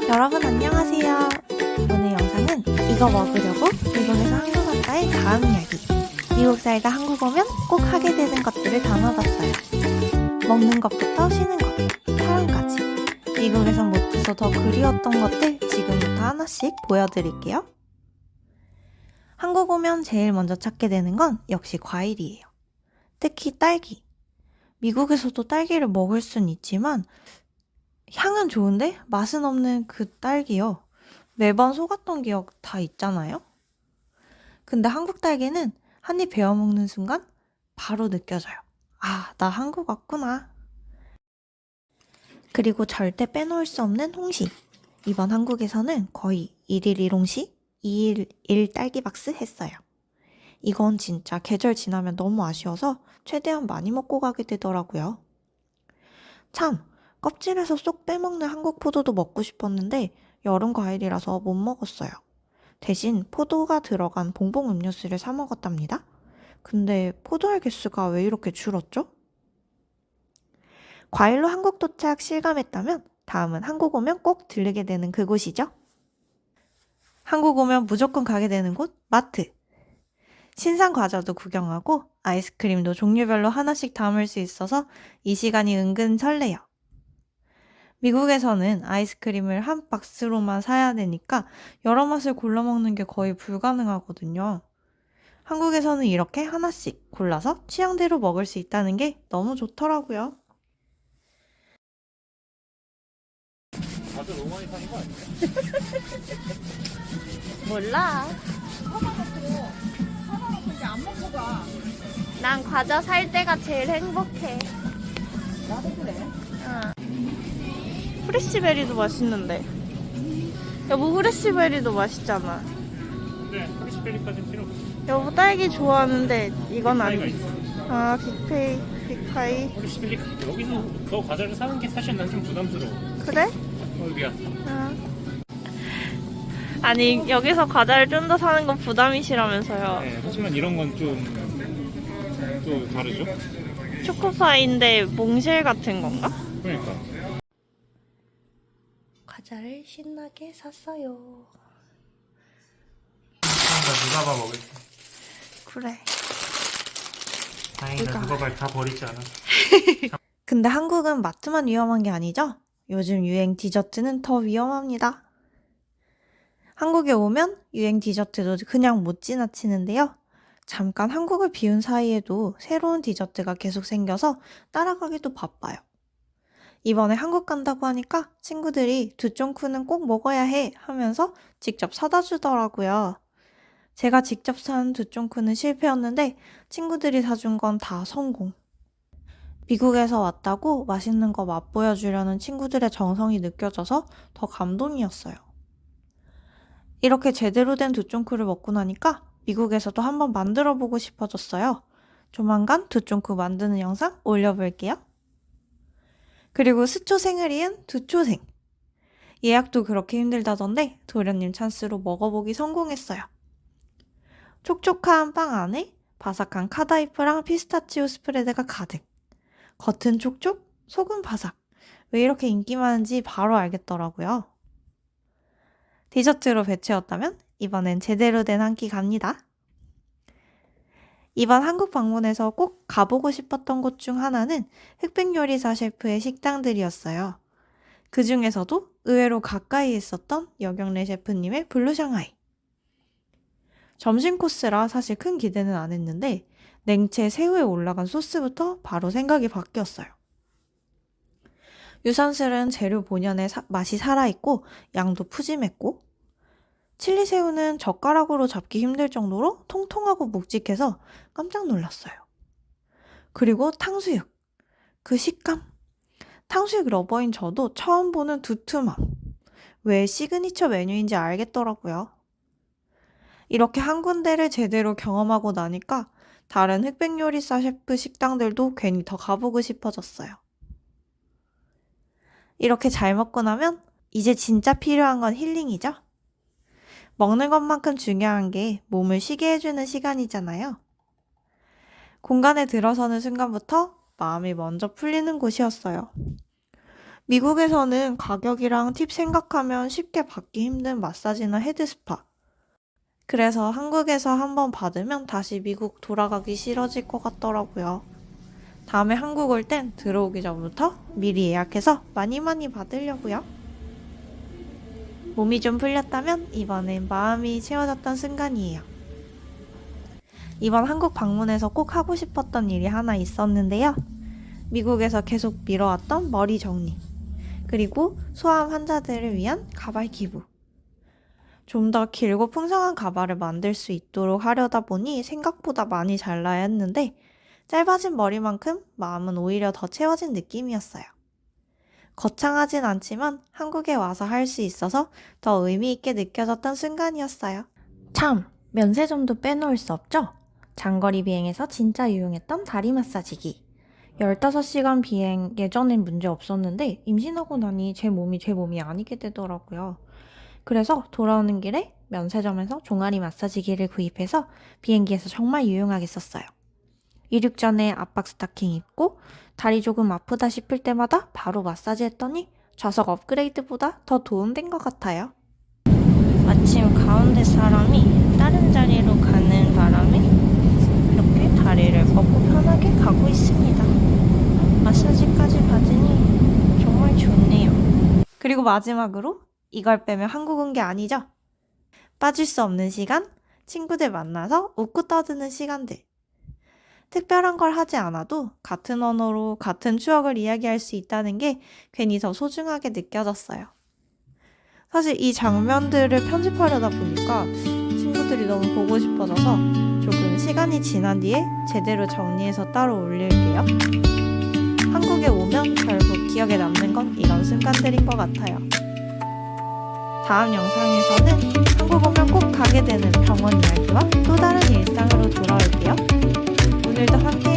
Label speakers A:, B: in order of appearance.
A: 여러분 안녕하세요. 오늘 영상은 이거 먹으려고 미국에서 한국 왔다의 다음 이야기. 미국 살다 한국 오면 꼭 하게 되는 것들을 담아봤어요. 먹는 것부터 쉬는 것, 촬영까지. 미국에서 못해서 더 그리웠던 것들 지금부터 하나씩 보여드릴게요. 한국 오면 제일 먼저 찾게 되는 건 역시 과일이에요. 특히 딸기. 미국에서도 딸기를 먹을 순 있지만 향은 좋은데 맛은 없는 그 딸기요. 매번 속았던 기억 다 있잖아요? 근데 한국 딸기는 한 입 베어 먹는 순간 바로 느껴져요. 아, 나 한국 왔구나. 그리고 절대 빼놓을 수 없는 홍시. 이번 한국에서는 거의 1일 1홍시, 2일 1 딸기 박스 했어요. 이건 진짜 계절 지나면 너무 아쉬워서 최대한 많이 먹고 가게 되더라고요. 참, 껍질에서 쏙 빼먹는 한국 포도도 먹고 싶었는데 여름 과일이라서 못 먹었어요. 대신 포도가 들어간 봉봉 음료수를 사 먹었답니다. 근데 포도알 개수가 왜 이렇게 줄었죠? 과일로 한국 도착 실감했다면 다음은 한국 오면 꼭 들르게 되는 그곳이죠. 한국 오면 무조건 가게 되는 곳, 마트. 신상 과자도 구경하고 아이스크림도 종류별로 하나씩 담을 수 있어서 이 시간이 은근 설레요. 미국에서는 아이스크림을 한 박스로만 사야 되니까 여러 맛을 골라 먹는 게 거의 불가능하거든요. 한국에서는 이렇게 하나씩 골라서 취향대로 먹을 수 있다는 게 너무 좋더라고요.
B: 과자 너무 많이 사는 거 아니야?
A: 몰라.
C: 사다놓고 이제 안 먹고 가.
A: 난 과자 살 때가 제일 행복해.
C: 나도 그래.
A: 프레시베리도 맛있는데. 여보, 프레시베리도 맛있잖아.
B: 근데 프레시베리까지는 필요 없어.
A: 여보, 딸기 좋아하는데 이건
B: 빅파이가
A: 아니.
B: 있어.
A: 아, 빅파이.
B: 프레시베리 여기서 더 과자를 사는 게 사실 난 좀 부담스러워.
A: 그래?
B: 미안.
A: 아니, 여기서 과자를 좀 더 사는 건 부담이시라면서요.
B: 네, 하지만 이런 건 좀 또 다르죠?
A: 초코파이인데 몽쉘 같은 건가?
B: 그러니까.
A: 과자를 신나게 샀어요.
B: 누가 봐 먹을게.
A: 그래.
B: 다행이다. 누가 봐 다 버리지 않아.
A: 근데 한국은 마트만 위험한 게 아니죠? 요즘 유행 디저트는 더 위험합니다. 한국에 오면 유행 디저트도 그냥 못 지나치는데요. 잠깐 한국을 비운 사이에도 새로운 디저트가 계속 생겨서 따라가기도 바빠요. 이번에 한국 간다고 하니까 친구들이 두쫑쿠는 꼭 먹어야 해 하면서 직접 사다 주더라고요. 제가 직접 산 두쫑쿠는 실패였는데 친구들이 사준 건 다 성공. 미국에서 왔다고 맛있는 거 맛보여주려는 친구들의 정성이 느껴져서 더 감동이었어요. 이렇게 제대로 된 두쫑쿠를 먹고 나니까 미국에서도 한번 만들어보고 싶어졌어요. 조만간 두쫑쿠 만드는 영상 올려볼게요. 그리고 스초생을 이은 두초생. 예약도 그렇게 힘들다던데 도련님 찬스로 먹어보기 성공했어요. 촉촉한 빵 안에 바삭한 카다이프랑 피스타치오 스프레드가 가득. 겉은 촉촉, 속은 바삭. 왜 이렇게 인기 많은지 바로 알겠더라고요. 디저트로 배채웠다면 이번엔 제대로 된 한 끼 갑니다. 이번 한국 방문에서 꼭 가보고 싶었던 곳 중 하나는 흑백요리사 셰프의 식당들이었어요. 그 중에서도 의외로 가까이 있었던 여경래 셰프님의 블루샹하이. 점심 코스라 사실 큰 기대는 안 했는데 냉채 새우에 올라간 소스부터 바로 생각이 바뀌었어요. 유산슬은 재료 본연의 맛이 살아있고 양도 푸짐했고 칠리 새우는 젓가락으로 잡기 힘들 정도로 통통하고 묵직해서 깜짝 놀랐어요. 그리고 탕수육. 그 식감. 탕수육 러버인 저도 처음 보는 두툼함. 왜 시그니처 메뉴인지 알겠더라고요. 이렇게 한 군데를 제대로 경험하고 나니까 다른 흑백요리사 셰프 식당들도 괜히 더 가보고 싶어졌어요. 이렇게 잘 먹고 나면 이제 진짜 필요한 건 힐링이죠? 먹는 것만큼 중요한 게 몸을 쉬게 해주는 시간이잖아요. 공간에 들어서는 순간부터 마음이 먼저 풀리는 곳이었어요. 미국에서는 가격이랑 팁 생각하면 쉽게 받기 힘든 마사지나 헤드스파. 그래서 한국에서 한번 받으면 다시 미국 돌아가기 싫어질 것 같더라고요. 다음에 한국 올 땐 들어오기 전부터 미리 예약해서 많이 받으려고요. 몸이 좀 풀렸다면 이번엔 마음이 채워졌던 순간이에요. 이번 한국 방문에서 꼭 하고 싶었던 일이 하나 있었는데요. 미국에서 계속 미뤄왔던 머리 정리, 그리고 소아암 환자들을 위한 가발 기부. 좀 더 길고 풍성한 가발을 만들 수 있도록 하려다 보니 생각보다 많이 잘라야 했는데 짧아진 머리만큼 마음은 오히려 더 채워진 느낌이었어요. 거창하진 않지만 한국에 와서 할 수 있어서 더 의미 있게 느껴졌던 순간이었어요. 참, 면세점도 빼놓을 수 없죠? 장거리 비행에서 진짜 유용했던 다리 마사지기. 15시간 비행 예전엔 문제 없었는데 임신하고 나니 제 몸이 아니게 되더라고요. 그래서 돌아오는 길에 면세점에서 종아리 마사지기를 구입해서 비행기에서 정말 유용하게 썼어요. 이륙 전에 압박 스타킹 입고 다리 조금 아프다 싶을 때마다 바로 마사지 했더니 좌석 업그레이드보다 더 도움된 것 같아요. 마침 가운데 사람이 다른 자리로 가는 바람에 이렇게 다리를 뻗고 편하게 가고 있습니다. 마사지까지 받으니 정말 좋네요. 그리고 마지막으로 이걸 빼면 한국 온 게 아니죠? 빠질 수 없는 시간, 친구들 만나서 웃고 떠드는 시간들. 특별한 걸 하지 않아도 같은 언어로 같은 추억을 이야기할 수 있다는 게 괜히 더 소중하게 느껴졌어요. 사실 이 장면들을 편집하려다 보니까 친구들이 너무 보고 싶어져서 조금 시간이 지난 뒤에 제대로 정리해서 따로 올릴게요. 한국에 오면 결국 기억에 남는 건 이런 순간들인 것 같아요. 다음 영상에서는 한국 오면 꼭 가게 되는 병원 이야기와 또 다른 일상으로 돌아올게요. 오늘도 함께